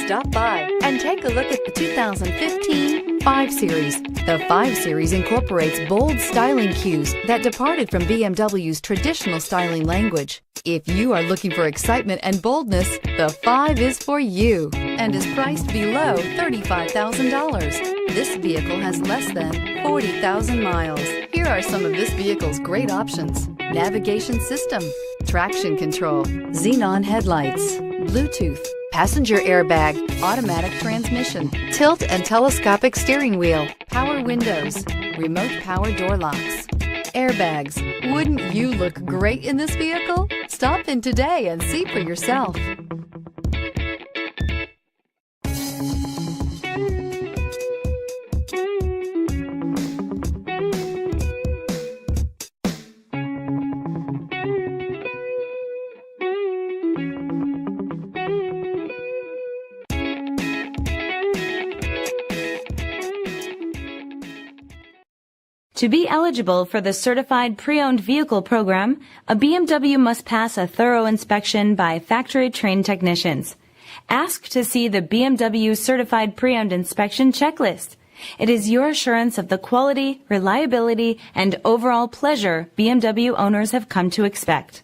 Stop by and take a look at the 2015 5 Series. The 5 Series incorporates bold styling cues that departed from BMW's traditional styling language. If you are looking for excitement and boldness, the 5 is for you and is priced below $35,000. This vehicle has less than 40,000 miles. Here are some of this vehicle's great options: navigation system, traction control, xenon headlights, Bluetooth, passenger airbag, automatic transmission, tilt and telescopic steering wheel, power windows, remote power door locks, airbags. Wouldn't you look great in this vehicle? Stop in today and see for yourself. To be eligible for the Certified Pre-Owned Vehicle Program, a BMW must pass a thorough inspection by factory-trained technicians. Ask to see the BMW Certified Pre-Owned Inspection Checklist. It is your assurance of the quality, reliability, and overall pleasure BMW owners have come to expect.